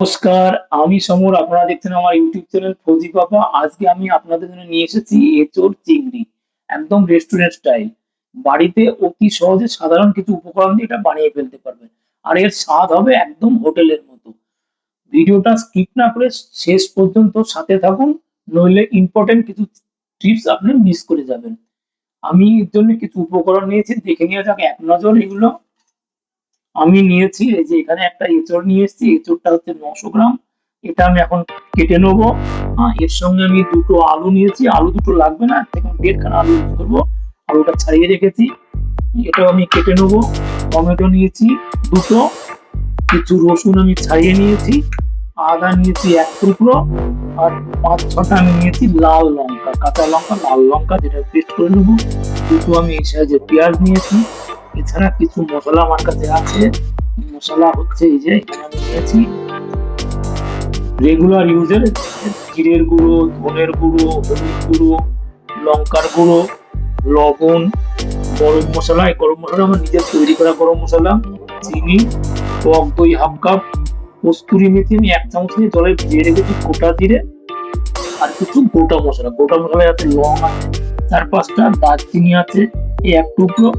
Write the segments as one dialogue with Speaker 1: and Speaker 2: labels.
Speaker 1: নমস্কার, আমি সমর। আপনারা দেখছেন আমার ইউটিউব চ্যানেল ফৌজি পাপা। আজকে আমি আপনাদের জন্য নিয়ে এসেছি এঁচোড় চিংড়ি, একদম রেস্টুরেন্ট স্টাইল। বাড়িতে অতি সহজে সাধারণ কিছু উপকরণ দিয়ে এটা বানিয়ে ফেলতে পারবেন, আর এর স্বাদ হবে একদম হোটেলের মতো। ভিডিওটা স্কিপ না করে শেষ পর্যন্ত সাথে থাকুন, নইলে ইম্পর্টেন্ট কিছু টিপস আপনি মিস করে যাবেন। আমি এর জন্য কিছু উপকরণ নিয়েছি, দেখে নেওয়া যাক এক নজর এগুলো। আমি নিয়েছি এই যে এখানে একটা এঁচড় নিয়ে এসেছি। এঁচড়টা হচ্ছে 900 গ্রাম। এটা আমি এখন কেটে নেবো। এর সঙ্গে আমি দুটো আলু নিয়েছি। আলু দুটো লাগবে না, এখন 1.5 খানা আলু ইউজ করবো। আলুটা ছাড়িয়ে রেখেছি, এটাও আমি কেটে নেবো। টমেটো নিয়েছি দুটো, কিছু রসুন আমি ছাড়িয়ে নিয়েছি, আদা নিয়েছি 1 টুকরো, আর 5-6টা আমি নিয়েছি লাল লঙ্কা, কাঁচা লঙ্কা, লাল লঙ্কা, যেটা পেস্ট করে নেবো। দুটো আমি এই সাইজে পেঁয়াজ নিয়েছি। এছাড়া কিছু মশলা আমার কাছে আছে। মশলা হচ্ছে এই যে এখানে আমি নিয়েছি রেগুলার ইউজের জিরের গুঁড়ো, ধনের গুঁড়ো, হলুদ গুঁড়ো, লঙ্কার গুঁড়ো, লবণ, গরম মশলা। এই গরম মশলা আমার নিজের তৈরি করা গরম মশলা, চিনি, টক দই 1/2 কাপ, কস্তুরি মেথি আমি 1 চামচ নিয়ে জলে ভিজিয়ে রেখেছি, গোটা জিরে, আর কিছু গোটা মশলা। গোটা মশলায় আছে লং আছে 4-5টা, দারচিনি আছে এই 1 টুকরো,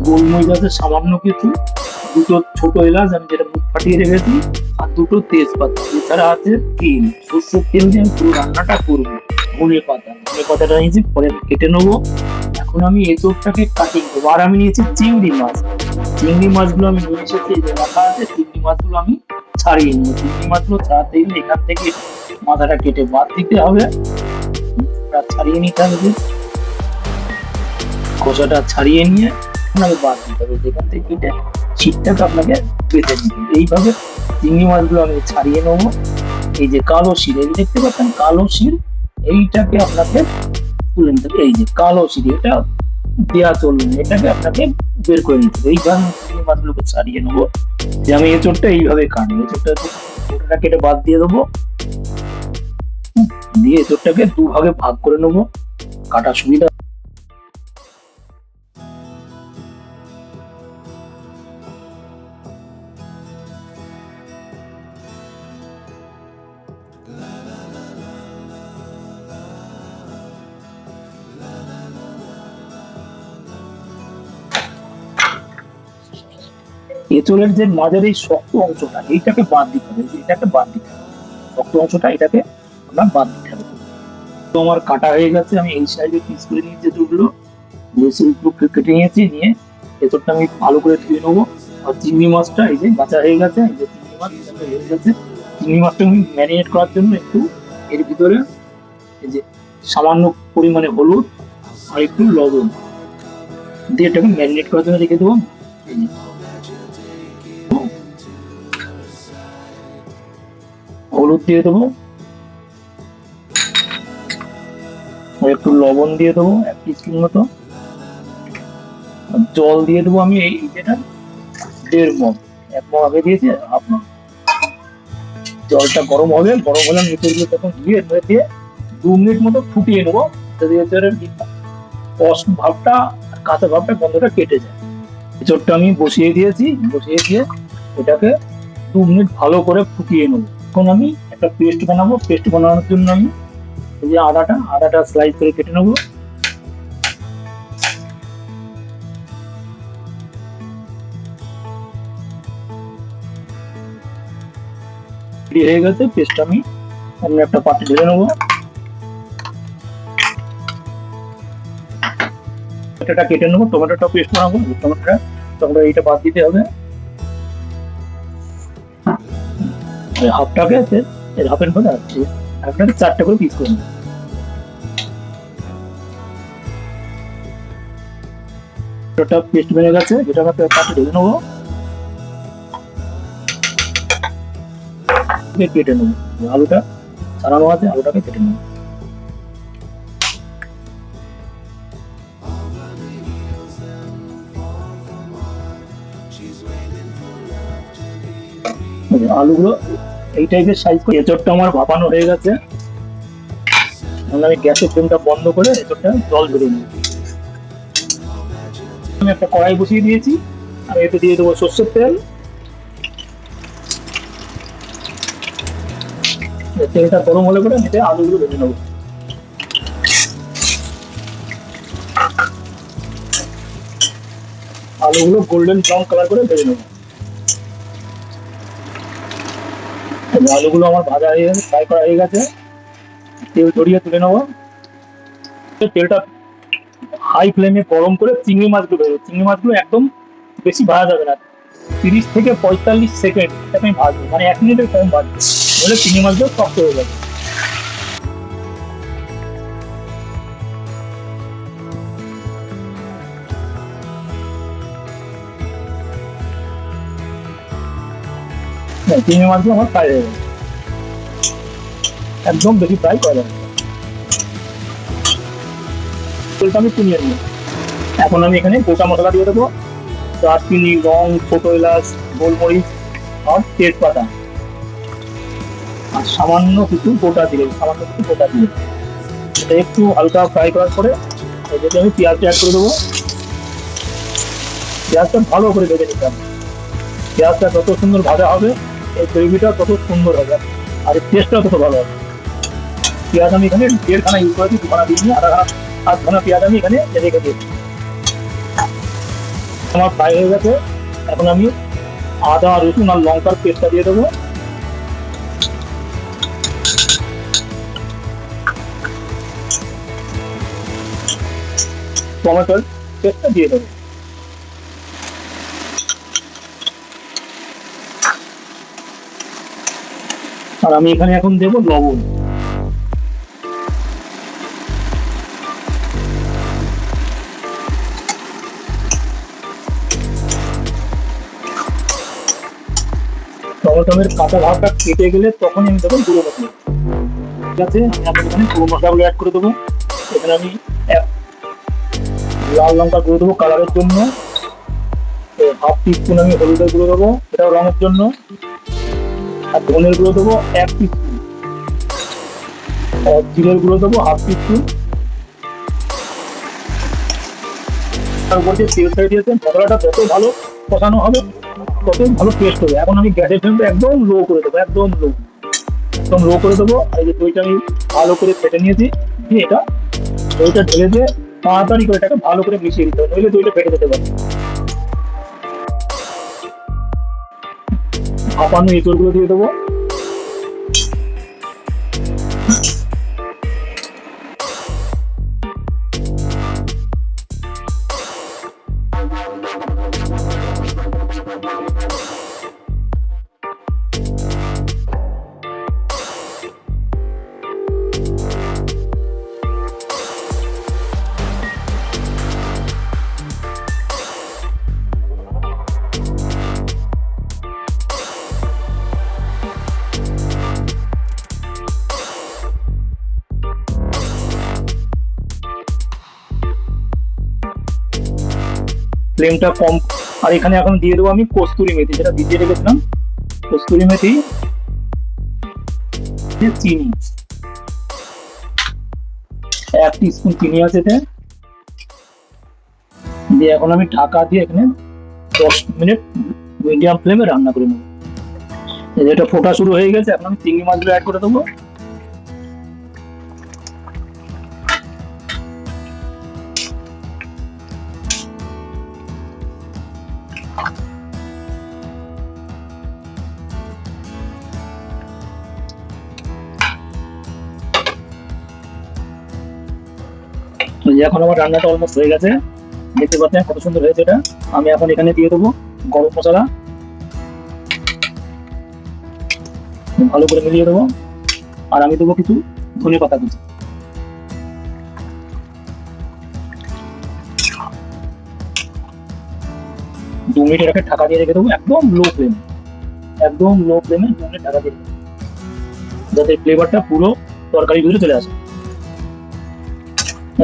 Speaker 1: গোলমরিচ আছে সামান্য কিছু, দুটো ছোট এলাচ আমি যেটা মুখ ফাটিয়ে রেখেছি, আর দুটো তেজপাতা। এছাড়া আছে তেল, সর্ষের তেল দিয়ে আমি পুরো রান্নাটা করবো। ধনে পাতাটা নিয়েছি, পরে কেটে নেবো। এখন আমি এঁচোড়টাকে কাটিং করবো। আর আমি নিয়েছি চিংড়ি মাছ। চিংড়ি মাছগুলো আমি নিয়ে এসেছি, এই যে রাখা আছে। চিংড়ি মাছগুলো আমি ছাড়িয়ে নেবো। চিংড়ি মাছগুলো ছাড়াতে গেলে এখান থেকে মাথাটা কেটে বাদ দিতে হবে, ছাড়িয়ে নিতে হবে। খোসাটা ছাড়িয়ে নিয়ে আপনাকে বাদ দিতে হবে, যেখান থেকে কেটে শীতটাকে আপনাকে বেঁধে নিতে হবে। এইভাবে চিংড়ি মাছগুলো আমি ছাড়িয়ে নেবো। এই যে কালো শির, এই দেখতে পাচ্ছেন কালো শির, এইটাকে আপনাকে তুলে নিতে হবে। এই যে কালো শির, এটা দেয়া চলবে না, এটাকে আপনাকে বের করে নিতে হবে। এইভাবে চিংড়ি মাছগুলোকে ছাড়িয়ে নেবো। যে আমি এঁচোড়টা এইভাবে কাটবো। এঁচোড়টা কেটে বাদ দিয়ে দেবো, দিয়ে এঁচোড়টাকে 2 ভাগে ভাগ করে নেবো, কাটা সুবিধা। এঁচোড়ের যে মাঝের এই শক্ত অংশটা, এইটাকে বাদ দিতে হবে। এটাকে বাদ দিতে হবে, শক্ত অংশটা এটাকে আপনার বাদ দিতে হবে। তো আমার কাটা হয়ে গেছে, আমি এই সাইজে পিস করে নিয়েছি এঁচোড়গুলো। কেটে নিয়েছি, নিয়ে এঁচোড়টা আমি ভালো করে ধুয়ে নেবো। আর চিংড়ি মাছটা এই যে বাঁচা হয়ে গেছে, এই যে চিংড়ি মাছ হয়ে গেছে। চিংড়ি মাছটা আমি ম্যারিনেট করার জন্য একটু এর ভিতরে এই যে সামান্য পরিমাণে হলুদ আর একটু লবণ দিয়ে এটাকে ম্যারিনেট করার জন্য রেখে দেবো। হলুদ দিয়ে দেবো, আর একটু লবণ দিয়ে দেবো 1 টিস্পুন মতো। জল দিয়ে দেবো আমি এই যেটা 1.5 মগ, 1 মগ আগে দিয়েছি, হাফ মগ। জলটা গরম হবে, গরম হলে আমি এঁচড়গুলো তখন দিয়ে 2 মিনিট মতো ফুটিয়ে নেবো, যাতে এঁচড়ের কষ ভাবটা, কাঁচা ভাবটা, গন্ধটা কেটে যায়। এঁচড়টা আমি বসিয়ে দিয়েছি, বসিয়ে দিয়ে এটাকে 2 মিনিট ভালো করে ফুটিয়ে নেবো। এখন আমি একটা পেস্ট বানাবো। পেস্ট বানানোর জন্য আমি এই যে আদাটা স্লাইস করে কেটে নেবো। রেডি হয়ে গেছে পেস্টটা, আমি অন্য একটা পাত্রে ঢেলে নেবো। টমেটোটা কেটে নেবো, টমেটোটা পেস্ট বানাবো। টমেটোটা এইটা বাদ দিতে হবে। হাফটাকে হাফের মধ্যে আপনাকে 4টা করে পিস করে নেবো। পেস্ট বেড়ে গেছে, যেটা আমরা পাত্রে ঢেলে নেবো, কেটে নেবো। আলুটা ছাড়ানো আছে, আলুটাকে কেটে নেবো। আলুগুলো এই টাইপের সাইজ করে। এঁচড়টা আমার ভাপানো হয়ে গেছে, আমি গ্যাসের ফ্লেমটা বন্ধ করে এঁচড়টা জল ঝরিয়ে নিই। আমি একটা কড়াই বসিয়ে দিয়েছি, আমি এতে দিয়ে দেবো সর্ষের তেল। তেলটা গরম হলে পরে এতে আলুগুলো ভেজে নেবো। আলুগুলো গোল্ডেন ব্রাউন কালার করে ভেজে নেবো। আলুগুলো আমার ভাজা হয়ে গেছে, ফ্রাই করা হয়ে গেছে। তেল ছড়িয়ে তুলে নেবো। তেলটা হাই ফ্লেমে গরম করে চিংড়ি মাছগুলো ভেজে, চিংড়ি মাছগুলো একদম বেশি ভাজা যাবে না, 30 থেকে 45 সেকেন্ড আমি ভাজবো, মানে 1 মিনিটের কম ভাজবো, তাহলে চিংড়ি মাছগুলো শক্ত হয়ে যাবে। চিংড়ি মাছগুলো আমার ফ্রাই হয়ে গেছে, একদম বেশি ফ্রাই করা যাবে। তেলটা আমি কমিয়ে নেবো। এখন আমি এখানে গোটা মশলা দিয়ে দেবো, দারচিনি, লং, ছোট এলাচ, গোলমরিচ আর তেজপাতা, আর সামান্য কিছু গোটা জিরে, এটা একটু হালকা ফ্রাই করার পরে যদি আমি পেঁয়াজটা অ্যাড করে দেবো। পেঁয়াজটা ভালো করে ভেজে নিতে হবে। পেঁয়াজটা যত সুন্দর ভাজা হবে এই গ্রেভিটা তত সুন্দর হবে, আর এর টেস্টটা তত ভালো হবে। পেঁয়াজ আমি এখানে 1.5 খানা ইউজ করেছি, 2 খানা দিইনি, আধ খানা পেঁয়াজ আমি এখানে রেখে দিয়েছি। আমার ফ্রাই হয়ে গেছে। এখন আমি আদা, রসুন আর লঙ্কার পেস্টটা দিয়ে দেবো। টমেটোর পেস্টটা দিয়ে দেবো। আর আমি এখানে এখন দেবো লবণ। টমেটোর কাঁচা ভাবটা কেটে গেলে তখন আমি দেবো গুঁড়ো মশলা। ঠিক আছে, এখন এখানে গুঁড়ো মশলাগুলো অ্যাড করে দেবো। এখানে আমি লাল লঙ্কা গুঁড়ো দেবো কালারের জন্য, 1/2 টিস্পুন আমি হলুদের গুঁড়ো দেবো, এটাও রঙের জন্য, আর ধনের গুঁড়ো দেবো 1 টিস্পুন, আর জিরের গুঁড়ো দেবো 1/2 টিস্পুন। তার উপর যে তেল ছেড়ে দিয়েছেন, মশলাটা যত ভালো কষানো হবে তত ভালো টেস্ট হবে। এখন আমি গ্যাসের ফ্লেমটা একদম লো করে দেবো, একদম লো করে দেবো। আর এই যে দইটা আমি ভালো করে ফেটে নিয়েছি, দিয়ে দইটা ঢেলে দিয়ে তাড়াতাড়ি করে এটাকে ভালো করে মিশিয়ে দিতে হবে, নইলে দইটা ফেটে যেতে পারে। ভাপানো এঁচড়গুলো দিয়ে দেবো। ফ্লেমটা কম। আর এখানে এখন দিয়ে দেবো আমি কস্তুরি মেথি, যেটা ভিজিয়ে রেখেছিলাম। কস্তুরি মেথি, চিনি, 1 টিস্পুন চিনি আছে এতে দিয়ে। এখন আমি ঢাকা দিয়ে এখানে 10 মিনিট মিডিয়াম ফ্লেমে রান্না করে নেবো। এটা ফোটা শুরু হয়ে গেছে, এখন আমি চিংড়ি মাছগুলো অ্যাড করে দেবো। এখন আমার রান্নাটা অলমোস্ট হয়ে গেছে, দেখতে পাচ্ছেন কত সুন্দর হয়েছে এটা। আমি এখন এখানে দিয়ে দেবো গরম মশলা, ভালো করে মিলিয়ে দেবো। আর আমি দেবো কিছু ধনে পাতা কুচি। 2 মিনিট এটাকে ঢাকা দিয়ে রেখে দেবো, একদম লো ফ্লেমে 2 মিনিট ঢাকা দিয়ে দেবো, যাতে ফ্লেভারটা পুরো তরকারির ভিতরে চলে আসে।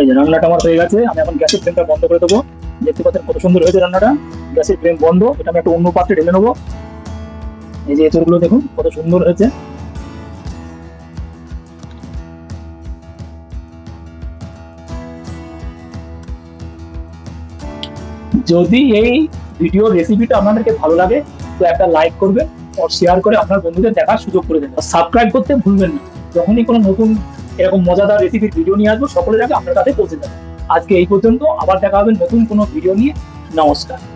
Speaker 1: এই যে রান্নাটা আমার হয়ে গেছে। আমি এখন গ্যাসের ফ্লেমটা বন্ধ করে দেবো। দেখতে পাচ্ছেন কত সুন্দর হয়েছে রান্নাটা। গ্যাসের ফ্লেম বন্ধ। এটা আমি একটা অন্য পাত্রে ঢেলে নেবো। এই যে এঁচড়গুলো দেখুন কত সুন্দর হয়েছে। যদি এই ভিডিও রেসিপিটা আপনাদেরকে ভালো লাগে তো একটা লাইক করবেন, শেয়ার করে আপনার বন্ধুদের দেখার সুযোগ করে দেবেন। সাবস্ক্রাইব করতে ভুলবেন না। যখনই কোনো নতুন এরকম মজাদার রেসিপির ভিডিও নিয়ে আসবো সকলের আগে আপনার কাছে পৌঁছে যাবে। আজকে এই পর্যন্ত, আবার দেখা হবে নতুন কোনো ভিডিও নিয়ে। নমস্কার।